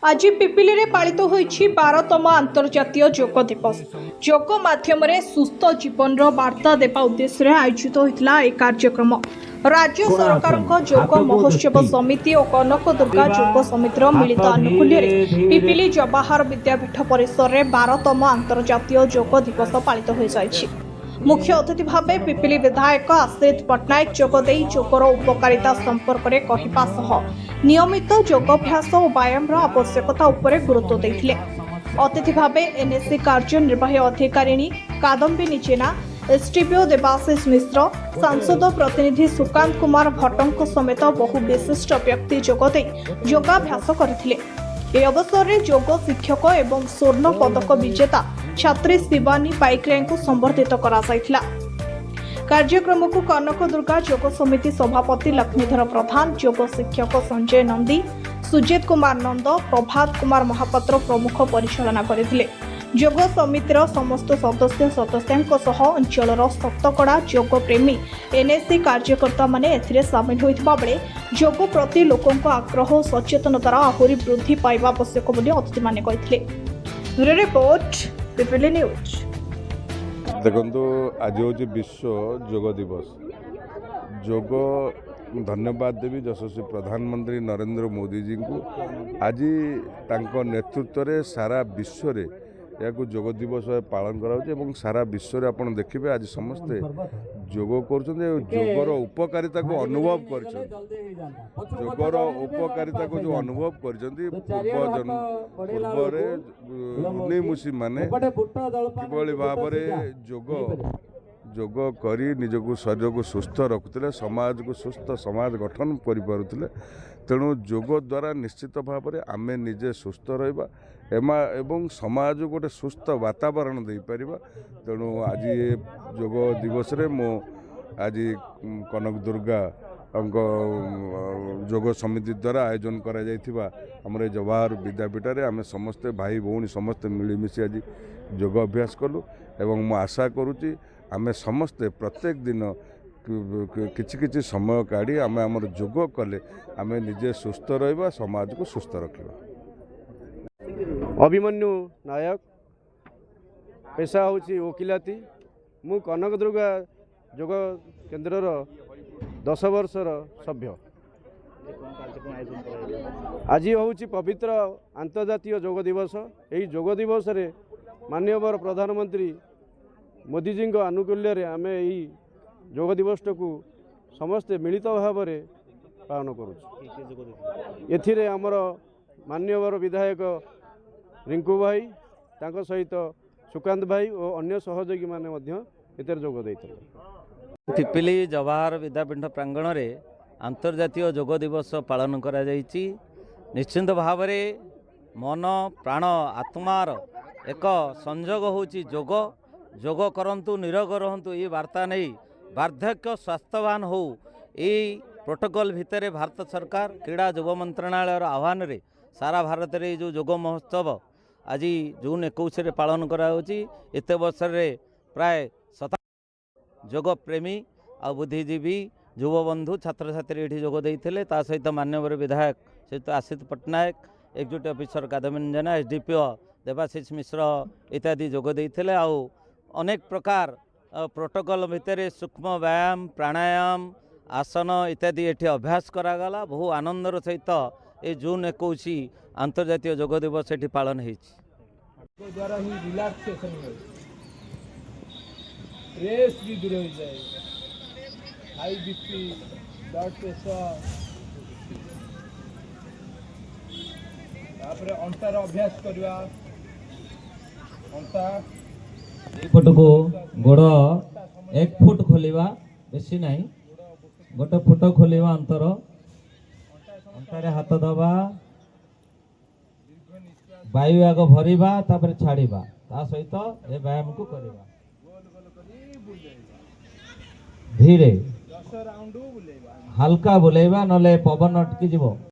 आज पिपिली रे पालित होईछि 12तम अंतर्जातीय योग दिवस। योग माध्यम सुस्थ जीवन वार्ता देवा उद्देश्य आयोजित होता यह कार्यक्रम राज्य सरकार योग महोत्सव समिति और कनक दुर्गा योग समितिर मिलित आनुकूल्य पिपिली जवाहर विद्यापीठ परिसर में 12तम अंतर्जातीय योग दिवस पालित हो जाइछि। मुख्य अतिथि भाव पिपिली विधायक आश्रित पट्टनायक जोगदे योगर उपकारिता संपर्क में कहवा सह नियमित योगाभ्यास और व्यायाम आवश्यकता उपरे गुरुत्व देथिले। अतिथि भाव एनएससी कार्यनिर्वाही अधिकारिणी कादम्बिनी जेना, एसटीपीओ देवाशीष मिश्र, सांसद प्रतिनिधि सुकांत कुमार भट्टों समेत बहु विशिष्ट व्यक्ति जोगदे योगाभ्यास करथिले। ए अवसर में योग शिक्षक एवं स्वर्ण पदक विजेता छात्री शिवानी पाइकराय को संबर्धित करा जायथिला। कार्यक्रम को कनक दुर्गा योग समिति सभापति लक्ष्मीधर प्रधान, योग शिक्षक संजय नंदी, सुजित कुमार नंद, प्रभात कुमार महापात्र प्रमुख परिचालना करथिले। योग समितिर समस्त सदस्य सदस्यांक सह अंचलर शतकड़ा योग प्रेमी एनएससी कार्यकर्ता माने एथिरे सामिल होइथिबा बेले योग प्रति लोकंक आग्रह और सचेतनतार आहुरी वृद्धि पाइबा आवश्यक बोली अतिथि माने कहिथिले। Bureau report Pipili news. देखो आज हूँ विश्व योग दिवस। योग धन्यवाद देवी यशस्वी प्रधानमंत्री नरेंद्र मोदी जी को आज तांको नेतृत्व रे सारा विश्व रे या योग दिवस पालन करा सारा विश्व रे आपण देखिए आज समस्ते योग कर उपकारिता को अनुभव कर योगर उपकारिता को जो अनुभव कर मुनिमुषी माने किभली भाव योग करी निजको शरीर को सुस्थ रखुले, समाज को सुस्थ समाज गठन करें। तेणु योग द्वारा निश्चित भाव में आमे निजे सुस्थ रहिबा एवं समाज गोटे सुस्थ वातावरण दे परिबा। तेणु आज योग दिवस रे मो आज कनक दुर्गा योग समिति द्वारा आयोजन करा जायथिबा हमरे जवाहर विद्यापीठ रे आमे समस्ते भाई भौणी समस्ते मिलीमिशि आज योग अभ्यास कलु एवं मो आशा करूची आमे समस्ते प्रत्येक दिन किछि किछि समय काढ़ी आमे हमर योग कले आमे निजे सुस्थ रहिबा, समाज को सुस्थ रखिबा। अभिमन्यु नायक पेशा होची वकिलाती। मु कनक दुर्गा योग केन्द्रर 10 वर्षर सभ्य। आज होची पवित्र अंतर्जातीय योग दिवस। यही योग दिवस रे माननीय प्रधानमंत्री मोदी जी को आनुकूल्य रे आमे यही योग दिवस को समस्ते मिलित भाव में पालन करुँ। एथिरे आमर माननीय विधायक रिंकू भाई तांको सहित सुकांत भाई और अन्य सहयोगी माने मध्य एतर जोग दैथिले। पिपिली जवाहर विद्यापीठ प्रांगण रे अंतर्जातीय योग दिवस पालन करा जायछि। निश्चित भाव में मन प्राण आत्मार एक संयोग होछि योग। योग करंतु निरोग रहंतु ये वार्ता नहीं वार्धक्य स्वास्थ्यवान हो ये प्रोटोकॉल भितर भारत सरकार क्रीड़ा युव मंत्रणालय आह्वान रे सारा भारत रे जो योग महोत्सव आज जून 21 रे पालन करा होछि। एते वर्ष रे प्राय 70 योग प्रेमी आ बुद्धिजीवी युव बंधु छात्र छात्री एठी योग देइथिले। ता सहित माननीय विधायक सहित आश्रित पट्टनायक, एक्जिक्यूटिव ऑफिसर कादम्बिनी जेना, एसडीपीओ देवाशीष मिश्र इत्यादि योग देइथिले। आ अनेक प्रकार प्रोटोकॉल भितर सूक्ष्म व्यायाम, प्राणायाम, आसन इत्यादि एठी अभ्यास करागला। बहु आनंदर सहित ये जून 21 अंतर्जातीय योग दिवस एठी पालन होइछि। द्वारा ही रिलैक्सेशन है, स्ट्रेस भी दूर हो जाए, हाई बीपी, ब्लड प्रेशर, तापर अंटार अभ्यास करवा। अंटा एपट को गोड़ 1 फुट खोलिबा, बेसी नहीं, गोटे फुट खोलिबा अंतर, अंटारे हाथ दबा, वायु आग भरिबा तापर छाड़िबा, ता सहित ए व्यायाम को करिबा। धीरे हल्का बुलेबा नले पवन अटकी जीवो।